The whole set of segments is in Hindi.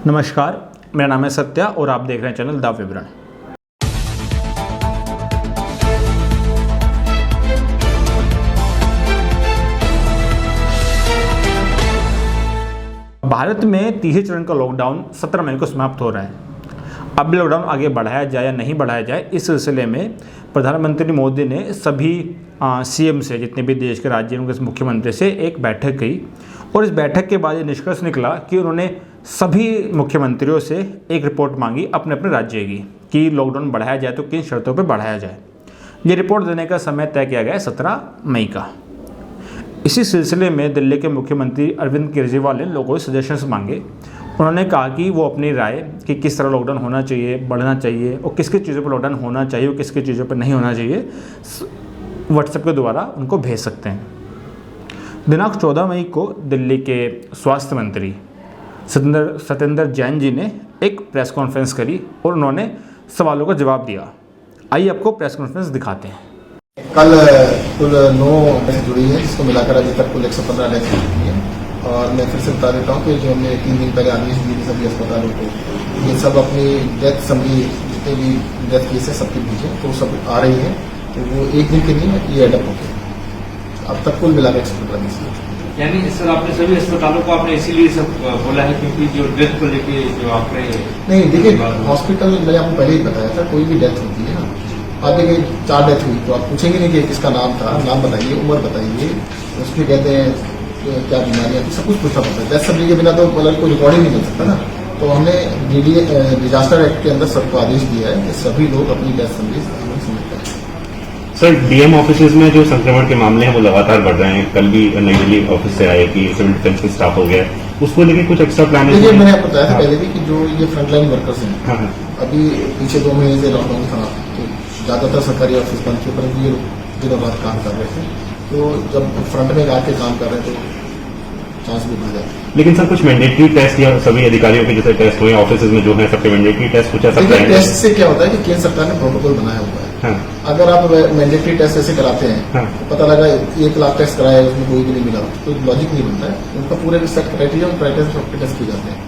नमस्कार, मेरा नाम है सत्या और आप देख रहे हैं चैनल द विवरण। भारत में तीसरे चरण का लॉकडाउन 17 मई को समाप्त हो रहा है। अब लॉकडाउन आगे बढ़ाया जाए या नहीं बढ़ाया जाए, इस सिलसिले में प्रधानमंत्री मोदी ने सभी सीएम से, जितने भी देश के राज्यों के मुख्यमंत्री से एक बैठक की और इस बैठक के बाद ये निष्कर्ष निकला कि उन्होंने सभी मुख्यमंत्रियों से एक रिपोर्ट मांगी अपने अपने राज्य की कि लॉकडाउन बढ़ाया जाए तो किन शर्तों पर बढ़ाया जाए। ये रिपोर्ट देने का समय तय किया गया है 17 मई का। इसी सिलसिले में दिल्ली के मुख्यमंत्री अरविंद केजरीवाल ने लोगों से सजेशंस मांगे। उन्होंने कहा कि वो अपनी राय कि किस तरह लॉकडाउन होना चाहिए, बढ़ना चाहिए और किस किस चीज़ों पर लॉकडाउन होना चाहिए और किस किस चीज़ों पर नहीं होना चाहिए, व्हाट्सएप के द्वारा उनको भेज सकते हैं। दिनांक 14 मई को दिल्ली के स्वास्थ्य मंत्री सत्येंद्र जैन जी ने एक प्रेस कॉन्फ्रेंस करी और उन्होंने सवालों का जवाब दिया। आइए आपको प्रेस कॉन्फ्रेंस दिखाते हैं। कल कुल 9 डेथ जुड़ी है, जिसको मिलाकर अभी तक कुल 115 डेथ हुई है। और मैं फिर से बता देता हूँ कि जो हमने 3 दिन पहले आदेश दिए सभी अस्पतालों को, ये सब अपनी डेथ समझी, जितने भी डेथ केस है सबके भेजे, तो सब आ रही है। तो वो एक दिन के नहीं, ये एडअप हो गया। अब तक कुल मिलाकर 115 डेथ। यानी सर आपने सभी अस्पतालों को आपने इसीलिए सब बोला है क्योंकि जो डेथ को लेके जो आपने नहीं, देखिए हॉस्पिटल मैंने आपको पहले ही बताया था, कोई भी डेथ होती है ना, आप देखिए 4 डेथ हुई तो आप पूछेंगे नहीं कि किसका नाम था, नाम बताइए, उम्र बताइए, उसकी कहते हैं क्या बीमारियां थी, सब कुछ पूछना पड़ता है। डेथ सर्टिफिकेट के बिना तो मतलब कोई रिकॉर्डिंग नहीं मिल सकता ना। तो हमने डिजास्टर एक्ट के अंदर सबको आदेश दिया है कि सभी लोग अपनी डेथ सर्टिफिकेट सबमिट करें। सर, डीएम ऑफिस में जो संक्रमण के मामले हैं वो लगातार बढ़ रहे हैं। कल भी नई दिल्ली ऑफिस से आए कि सिविल डिफेंस के स्टाफ हो गया, उसको लेके कुछ एक्स्ट्रा प्लान है? देखिए मैंने आपको बताया था पहले भी कि जो ये फ्रंटलाइन वर्कर्स हैं, अभी पीछे 2 महीने से लॉकडाउन था तो ज्यादातर सरकारी ऑफिस बंद थे, परंतु ये दिनों बाद काम कर रहे थे। तो जब फ्रंट में आके काम कर रहे थे तो चांस भी बढ़ जाए। लेकिन सर कुछ मैंडेटरी टेस्ट या सभी अधिकारियों के जैसे टेस्ट हुए ऑफिस में जो है सबके मैंडेटरी टेस्ट कुछ ऐसा है? टेस्ट से क्या होता है कि केंद्र सरकार ने प्रोटोकॉल बनाया हुआ है। अगर आप मैंडेटरी टेस्ट ऐसे कराते हैं तो पता लगा 1 लाख टेस्ट कराया उसमें कोई भी नहीं मिला, तो लॉजिक नहीं बनता है। उनका पूरे सेट क्राइटेरिया और क्राइटेरिया टेस्ट किए जाते हैं।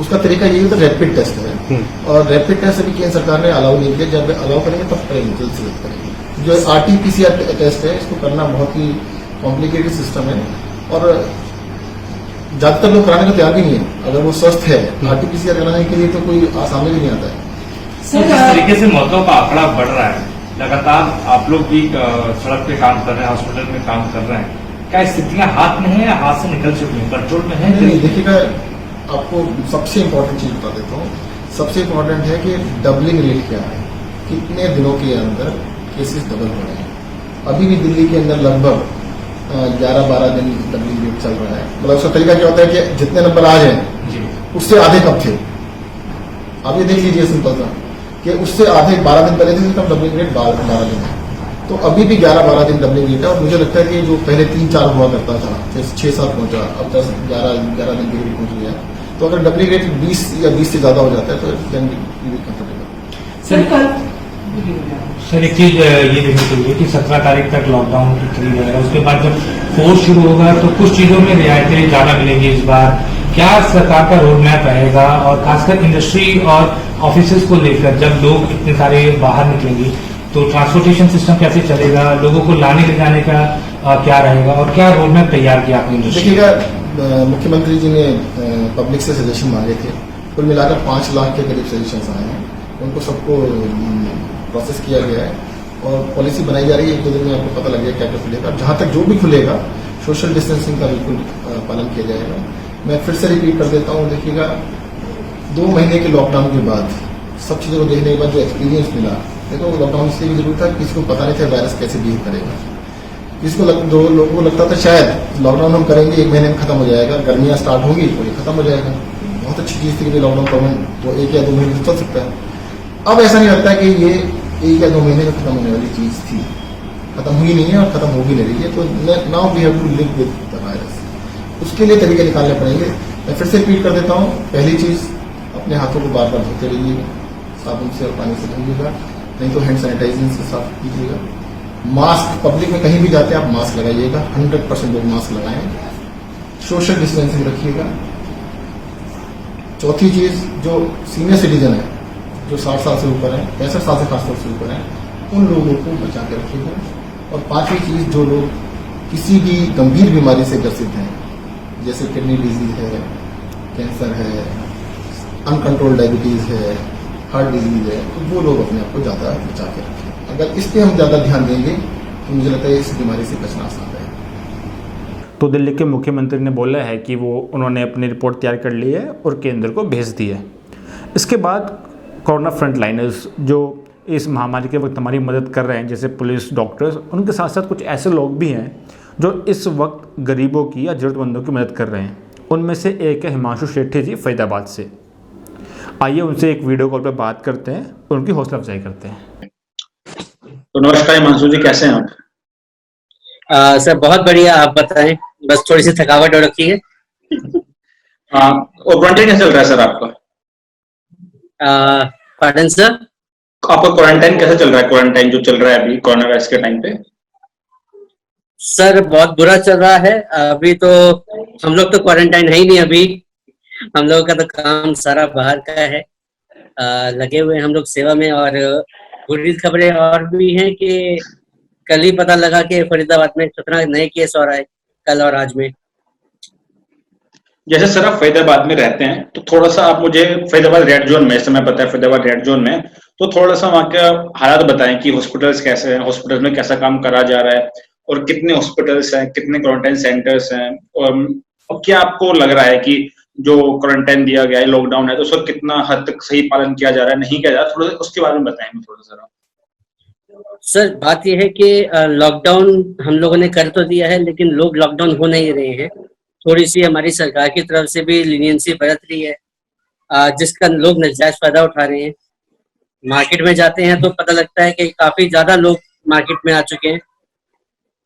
उसका तरीका यही होता है, रैपिड टेस्ट है। और रैपिड टेस्ट अभी केंद्र सरकार ने अलाउ नहीं किया। जब अलाउ करेंगे तब करेंगे, जल्द से जल्द करेंगे। जो RT-PCR टेस्ट है, इसको करना बहुत ही कॉम्प्लिकेटेड सिस्टम है और ज्यादातर लोग कराने को तैयार भी नहीं है। अगर वो स्वस्थ है, RT-PCR कराने के लिए तो कोई सामने भी नहीं आता है। जिस तरीके से मौतों का आंकड़ा बढ़ रहा है, लगातार आप लोग भी सड़क पे काम कर रहे हैं, हॉस्पिटल में काम कर रहे हैं, क्या स्थितियां हाथ में है या हाथ से निकल चुकी हैं, कंट्रोल में है? नहीं, देखिएगा आपको सबसे इम्पोर्टेंट चीज बता देता हूँ। सबसे इम्पोर्टेंट है कि डबलिंग रेट क्या है, कितने दिनों के अंदर केसेस डबल हो रहे हैं। अभी भी दिल्ली के अंदर लगभग 11-12 दिन डबलिंग रेट चल रहा है। मतलब उसका तरीका क्या होता है कि जितने नंबर आ जाए उससे आधे कब थे, आप ये देख लीजिए सिंपल सा कि उससे आधे 12 दिन पहले थे तब डबलिंग रेट 12 दिन है। तो अभी भी 11-12 दिन डबलिंग रेट है। और मुझे लगता है कि जो पहले 3-4 हुआ करता था, फिर 6-7 पहुंचा, अब 10-11 दिन के रेट पहुंच गया। तो अगर डबलिंग रेट 20 या 20 से ज्यादा हो जाता है तो then we will comfortable. Sir एक चीज ये देखने को मिली कि 17 तारीख तक लॉकडाउन चली जाएगा, उसके बाद जब फोर्स शुरू होगा तो कुछ चीजों में रियायतें ज्यादा मिलेंगी इस बार। क्या सरकार का रोड मैप रहेगा और खासकर इंडस्ट्री और ऑफिसेज को लेकर जब लोग इतने सारे बाहर निकलेंगे तो ट्रांसपोर्टेशन सिस्टम कैसे चलेगा, लोगों को लाने ले जाने का क्या रहेगा और क्या रोड मैप तैयार किया आपने इंडस्ट्री? देखिएगा मुख्यमंत्री जी ने पब्लिक से सजेशन मांगे थे, कुल मिलाकर 5 लाख के करीब सजेशन आए हैं। उनको सबको प्रोसेस किया गया है और पॉलिसी बनाई जा रही है। 1-2 दिन में आपको पता लगेगा क्या क्या खुलेगा। जहां तक जो भी खुलेगा सोशल डिस्टेंसिंग का बिल्कुल पालन किया जाएगा। मैं फिर से रिपीट कर देता हूँ, देखिएगा 2 महीने के लॉकडाउन के बाद सब चीजों को देखने के बाद जो एक्सपीरियंस मिला, देखो लॉकडाउन इसलिए भी जरूरी था, किसी को पता नहीं था वायरस कैसे बिहेव करेगा। किसी को जो लोगों को लगता था शायद लॉकडाउन हम करेंगे 1 महीने में खत्म हो जाएगा, गर्मियां स्टार्ट होंगी तो ये खत्म हो जाएगा। बहुत अच्छी चीज थी कि लॉकडाउन तो 1 या 2 महीने में चल सकता है। अब ऐसा नहीं लगता कि ये 1 या 2 महीने में खत्म होने वाली चीज थी, खत्म हुई नहीं है और खत्म हो भी नहीं रही है। तो now we have to live with the virus. उसके लिए तरीके निकालने पड़ेंगे। मैं फिर से रिपीट कर देता हूँ, पहली चीज अपने हाथों को बार बार धोते रहिए, साबुन से और पानी से धोइएगा, नहीं तो हैंड सैनिटाइजिंग से साफ कीजिएगा। मास्क, पब्लिक में कहीं भी जाते हैं आप मास्क लगाइएगा, 100% लोग मास्क लगाएं। सोशल डिस्टेंसिंग रखिएगा चौथी चीज़, जो सीनियर सिटीजन है, जो 60 साल से ऊपर है, 65 साल से खासतौर से ऊपर है, उन लोगों को बचा के रखिएगा। और पांचवी चीज़, जो लोग किसी भी गंभीर बीमारी से ग्रसित हैं, जैसे किडनी डिजीज है, कैंसर है, अनकंट्रोल्ड डायबिटीज़ है, हार्ट डिजीज है, तो वो लोग अपने आप को ज़्यादा बचा के रखें। अगर इस पर हम ज़्यादा ध्यान देंगे तो मुझे लगता है इस बीमारी से बचना आसान है। तो दिल्ली के मुख्यमंत्री ने बोला है कि उन्होंने अपनी रिपोर्ट तैयार कर ली है और केंद्र को भेज दी है। इसके बाद कोरोना फ्रंटलाइनर्स जो इस महामारी के वक्त हमारी मदद कर रहे हैं, जैसे पुलिस, डॉक्टर्स, उनके साथ साथ कुछ ऐसे लोग भी हैं जो इस वक्त गरीबों की या ज़रूरतमंदों की मदद कर रहे हैं। उनमें से एक है हिमांशु शेट्टी जी, फरीदाबाद से। आइए उनसे एक वीडियो कॉल पर बात करते हैं और उनकी हौसला अफजाई करते हैं। तो नमस्कार हिमांशु जी, कैसे हैं आप? सर बहुत बढ़िया, आप बताएं। बस थोड़ी सी थकावट हो रखी है। और क्वारंटाइन कैसे चल रहा है सर आपका? Pardon sir? आपका क्वारंटाइन कैसे चल रहा है? क्वारंटाइन जो चल रहा है अभी कोरोना वायरस के टाइम पे? सर बहुत बुरा चल रहा है। अभी तो हम लोग तो क्वारंटाइन है ही नहीं। अभी हम लोगों का तो काम सारा बाहर का है। लगे हुए हम लोग सेवा में। और बुरी खबरें और भी हैं कि कल ही पता लगा कि फरीदाबाद में 17 नए केस और आए, कल और आज में। जैसे सर आप फरीदाबाद में रहते हैं, तो थोड़ा सा आप मुझे फरीदाबाद रेड जोन में, समय पता है फरीदाबाद रेड जोन में, तो थोड़ा सा वहाँ का हालात बताएं कि हॉस्पिटल्स कैसे हैं, हॉस्पिटल में कैसा काम करा जा रहा है, और कितने हॉस्पिटल्स हैं, कितने क्वारंटाइन सेंटर्स हैं, और क्या आपको लग रहा है कि जो क्वारंटाइन दिया गया है, लॉकडाउन है, तो उसका कितना हद तक सही पालन किया जा रहा है, नहीं किया जा रहा, थोड़ा उसके बारे में बताएंगे थोड़ा सा। सर बात यह है कि लॉकडाउन हम लोगों ने कर तो दिया है, लेकिन लोग लॉकडाउन हो नहीं रहे हैं। थोड़ी सी हमारी सरकार की तरफ से भी लीनियंसी बरत रही है, जिसका लोग नाजायज फायदा उठा रहे हैं। मार्केट में जाते हैं तो पता लगता है कि काफी ज्यादा लोग मार्केट में आ चुके हैं।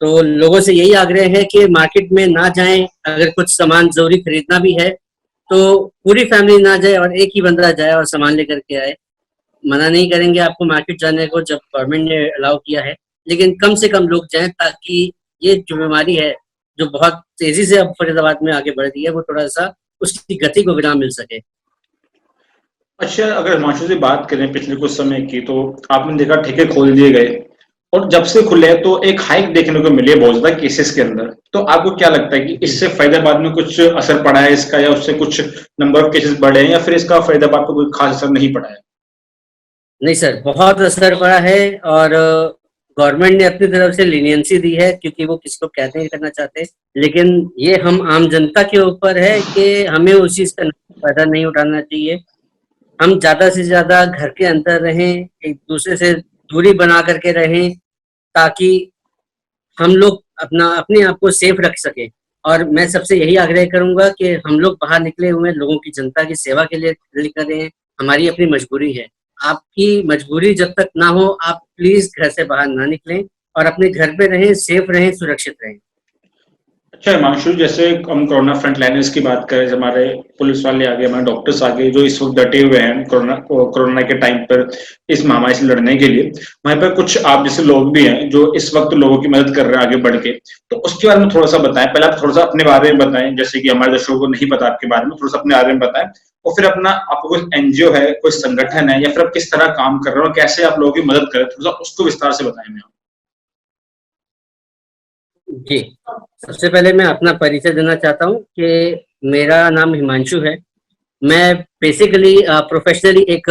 तो लोगों से यही आग्रह है कि मार्केट में ना जाएं। अगर कुछ सामान जरूरी खरीदना भी है तो पूरी फैमिली ना जाए और एक ही बंदा जाए और सामान लेकर के आए। मना नहीं करेंगे आपको मार्केट जाने को, जब गवर्नमेंट ने अलाउ किया है, लेकिन कम से कम लोग जाएं, ताकि ये जो बीमारी है जो बहुत तेजी से अब फरीदाबाद में आगे बढ़ रही है, वो थोड़ा सा उसकी गति को विराम मिल सके। अच्छा, अगर हिमांशु जी बात करें पिछले कुछ समय की, तो आपने देखा ठेके खोल दिए गए और जब से खुले तो एक हाइक देखने को मिली है बहुत ज्यादा केसेस के अंदर। तो आपको क्या लगता है कि इससे फरीदाबाद में कुछ असर पड़ा है इसका, या उससे कुछ नंबर ऑफ केसेस बढ़े हैं, या फिर इसका फरीदाबाद पर कोई खास असर नहीं पड़ा है? नहीं सर, बहुत असर पड़ा है। और गवर्नमेंट ने अपनी तरफ से लीनियंसी दी है, क्योंकि वो किसी को कैद नहीं करना चाहते। लेकिन ये हम आम जनता के ऊपर है कि हमें उस चीज का फायदा नहीं उठाना चाहिए। हम ज्यादा से ज्यादा घर के अंदर रहें, एक दूसरे से दूरी बना करके रहें, ताकि हम लोग अपने आप को सेफ रख सके। और मैं सबसे यही आग्रह करूंगा कि हम लोग बाहर निकले हुए लोगों की, जनता की सेवा के लिए करें। हमारी अपनी मजबूरी है। आपकी मजबूरी जब तक ना हो, आप प्लीज घर से बाहर ना निकलें और अपने घर पे रहें, सेफ रहें, सुरक्षित रहें। अच्छा हिमांशु, जैसे हम कोरोना फ्रंटलाइनर्स की बात करें, हमारे पुलिस वाले आगे, हमारे डॉक्टर्स आगे, जो इस वक्त डटे हुए हैं कोरोना के टाइम पर इस महामारी से लड़ने के लिए, वहीं पर कुछ आप जैसे लोग भी हैं जो इस वक्त लोगों की मदद कर रहे हैं आगे बढ़ के, तो उसके बारे में थोड़ा सा बताएं। पहले आप थोड़ा सा अपने बारे में बताएं, जैसे कि हमारे दर्शकों को नहीं पता आपके बारे में, थोड़ा सा अपने बारे में बताएं, और फिर अपना आपको कोई एनजीओ है, कोई संगठन है, या फिर आप किस तरह काम कर रहे हो, कैसे आप लोगों की मदद करें, थोड़ा सा उसको विस्तार से बताएं। जी, सबसे पहले मैं अपना परिचय देना चाहता हूँ कि मेरा नाम हिमांशु है। मैं बेसिकली प्रोफेशनली एक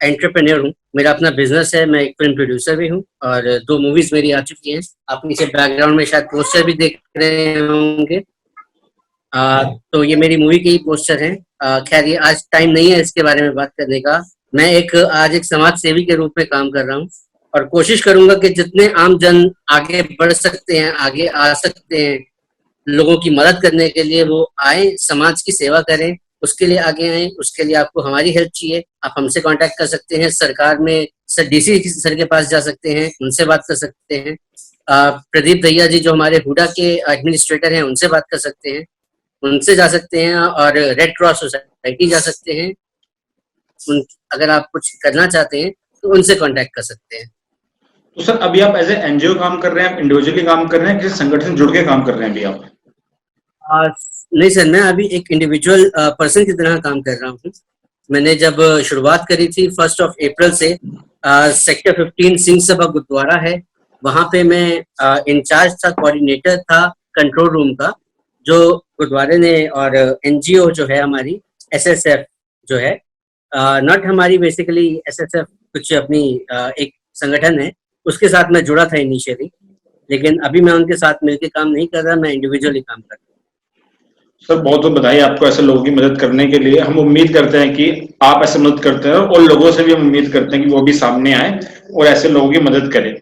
एंटरप्रेन्योर हूँ। मेरा अपना बिजनेस है। मैं एक फिल्म प्रोड्यूसर भी हूँ और 2 मूवीज मेरी आ चुकी हैं। आप नीचे बैकग्राउंड में शायद पोस्टर भी देख रहे होंगे। तो ये मेरी मूवी के ही पोस्टर हैं। खैर ये आज टाइम नहीं है इसके बारे में बात करने का। मैं आज एक समाज सेवी के रूप में काम कर रहा हूँ और कोशिश करूंगा कि जितने आम जन आगे बढ़ सकते हैं, आगे आ सकते हैं, लोगों की मदद करने के लिए, वो आए, समाज की सेवा करें, उसके लिए आगे आए। उसके लिए आपको हमारी हेल्प चाहिए, आप हमसे कांटेक्ट कर सकते हैं। सरकार में सर डीसी सर के पास जा सकते हैं, उनसे बात कर सकते हैं। प्रदीप दैया जी जो हमारे हुडा के एडमिनिस्ट्रेटर हैं, उनसे बात कर सकते हैं, उनसे जा सकते हैं। और रेड क्रॉस सोसाइटी जा सकते हैं। अगर आप कुछ करना चाहते हैं तो उनसे कांटेक्ट कर सकते हैं। तो सर अभी आप एज ए एनजीओ काम कर रहे हैं, आप इंडिविजुअली काम कर रहे हैं, किसी संगठन से जुड़ के काम कर रहे हैं अभी आप? नहीं सर, मैं अभी एक इंडिविजुअल पर्सन की तरह काम कर रहा हूँ। मैंने जब शुरुआत करी थी 1 अप्रैल से सेक्टर 15 सिंह सभा गुरुद्वारा है, वहां पे मैं इंचार्ज था, कोऑर्डिनेटर था कंट्रोल रूम का, जो गुरुद्वारे ने, और एनजीओ जो है हमारी एसएसएफ जो है, नॉट हमारी बेसिकली एसएसएफ कुछ अपनी एक संगठन है, उसके साथ मैं जुड़ा था इनिशियली, लेकिन अभी मैं उनके साथ मिलकर काम नहीं कर रहा, मैं इंडिविजुअली काम कर रहा हूँ। सर बहुत बहुत बधाई आपको ऐसे लोगों की मदद करने के लिए। हम उम्मीद करते हैं कि आप ऐसे मदद करते हैं और लोगों से भी हम उम्मीद करते हैं कि वो भी सामने आए और ऐसे लोगों की मदद करें।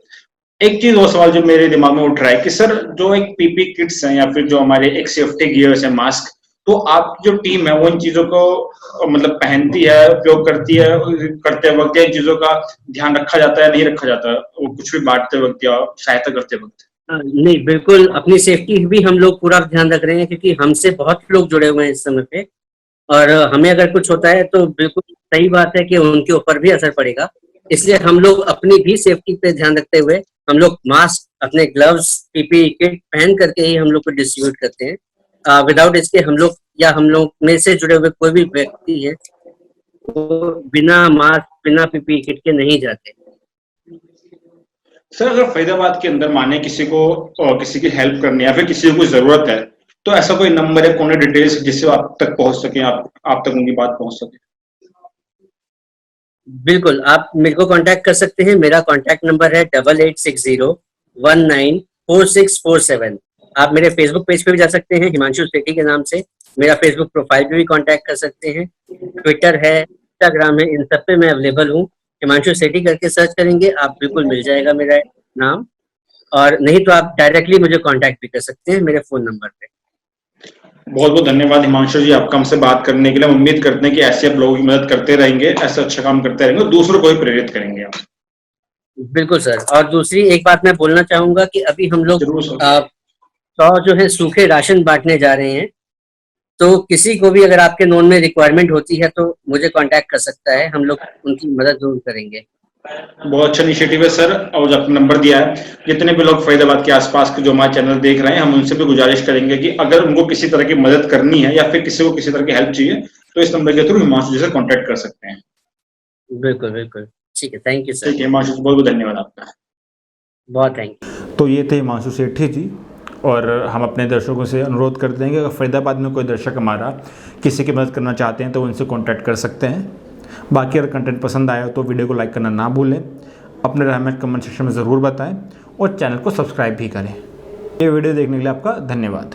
एक चीज और सवाल जो मेरे दिमाग में उठ रहा है कि सर जो एक पीपी किट्स हैं या फिर जो हमारे एक सेफ्टी गियर्स है, मास्क, तो आपकी जो टीम है वो इन चीजों को मतलब पहनती है, उपयोग करती है, करते वक्त इन चीजों का ध्यान रखा जाता है, नहीं रखा जाता, वो कुछ भी बांटते वक्त या सहायता करते वक्त? नहीं, बिल्कुल अपनी सेफ्टी भी हम लोग पूरा ध्यान रख रहे हैं, क्योंकि हमसे बहुत लोग जुड़े हुए हैं इस समय पे, और हमें अगर कुछ होता है तो बिल्कुल सही बात है कि उनके ऊपर भी असर पड़ेगा। इसलिए हम लोग अपनी भी सेफ्टी पे ध्यान रखते हुए हम लोग मास्क, अपने ग्लव्स, पीपीई किट पहन करके ही हम लोग को डिस्ट्रीब्यूट करते हैं। विदाउट इसके हम लोग या हम लोग में से जुड़े हुए कोई भी व्यक्ति है वो बिना मास्क, बिना पीपीई किट के नहीं जाते। सर अगर फरीदाबाद के अंदर माने किसी को किसी की हेल्प करनी है या फिर किसी को जरूरत है, तो ऐसा कोई नंबर है, कॉन्टेक्ट डिटेल्स जिससे आप तक पहुंच सके, आप तक उनकी बात पहुंच सके? बिल्कुल, आप मेरे को कांटेक्ट कर सकते हैं। मेरा कांटेक्ट नंबर है 8860194647। आप मेरे फेसबुक पेज पे भी जा सकते हैं हिमांशु सेठी के नाम से, मेरा फेसबुक प्रोफाइल पे भी कांटेक्ट कर सकते हैं, ट्विटर है, इंस्टाग्राम है, इन सब पे मैं अवेलेबल हूँ। हिमांशु सेठी करके सर्च करेंगे आप, बिल्कुल मिल जाएगा मेरा नाम, और नहीं तो आप डायरेक्टली मुझे कांटेक्ट भी कर सकते हैं मेरे फोन नंबर पे। बहुत बहुत धन्यवाद हिमांशु जी आपका हमसे बात करने के लिए। हम उम्मीद करते हैं कि ऐसे आप लोगों की मदद करते रहेंगे, ऐसा अच्छा काम करते रहेंगे, दूसरों को भी प्रेरित करेंगे आप। बिल्कुल सर, और दूसरी एक बात मैं बोलना चाहूंगा कि अभी हम लोग जरूर सर। 100 जो है सूखे राशन बांटने जा रहे हैं, तो किसी को भी अगर आपके नोन में रिक्वायरमेंट होती है तो मुझे कांटेक्ट कर सकता है, हम लोग उनकी मदद जरूर करेंगे। बहुत अच्छा इनिशिएटिव है सर, और जो आपने नंबर दिया है, जितने भी लोग फरीदाबाद के आसपास के जो हमारे चैनल देख रहे हैं, हम उनसे भी गुजारिश करेंगे कि अगर उनको किसी तरह की मदद करनी है या फिर किसी को किसी तरह की हेल्प चाहिए तो इस नंबर के थ्रू हिमांशु जी से कॉन्टेक्ट कर सकते हैं। बिल्कुल बिल्कुल, ठीक है, थैंक यू सर। ठीक है हिमांशु जी, बहुत बहुत धन्यवाद आपका। बहुत थैंक यू। तो ये थे हिमांशु सेठी जी, और हम अपने दर्शकों से अनुरोध करते हैं कि अगर फरीदाबाद में कोई दर्शक हमारा किसी की मदद करना चाहते हैं तो उनसे कॉन्टैक्ट कर सकते हैं। बाकी अगर कंटेंट पसंद आया तो वीडियो को लाइक करना ना भूलें, अपने राय हमें कमेंट सेक्शन में ज़रूर बताएं और चैनल को सब्सक्राइब भी करें। ये वीडियो देखने के लिए आपका धन्यवाद।